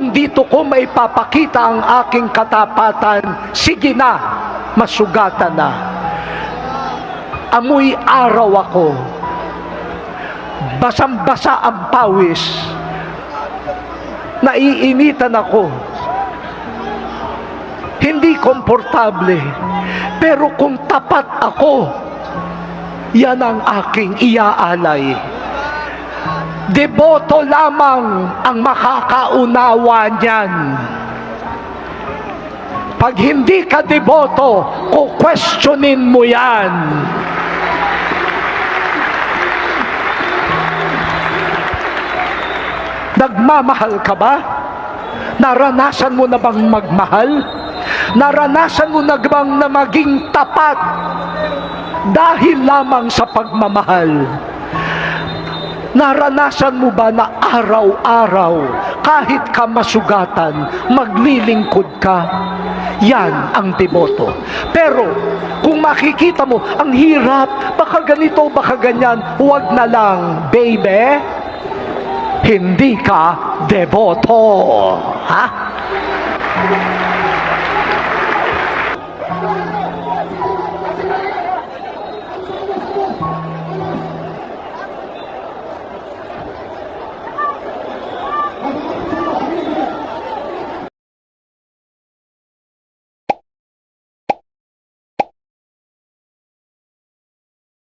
Kung dito ko maipapakita ang aking katapatan, sige na, masugatan na. Amoy araw ako. Basang-basa ang pawis. Naiinitan ako. Hindi komportable. Pero kung tapat ako, yan ang aking iaalay. Deboto lamang ang makakaunawa niyan. Pag hindi ka deboto, kukwestiyonin mo yan. Nagmamahal ka ba? Naranasan mo na bang magmahal? Naranasan mo na bang na maging tapat dahil lamang sa pagmamahal? Naranasan mo ba na araw-araw, kahit ka masugatan, maglilingkod ka? Yan ang deboto. Pero kung makikita mo, ang hirap, baka ganito, baka ganyan, huwag na lang, baby. Hindi ka deboto. Ha?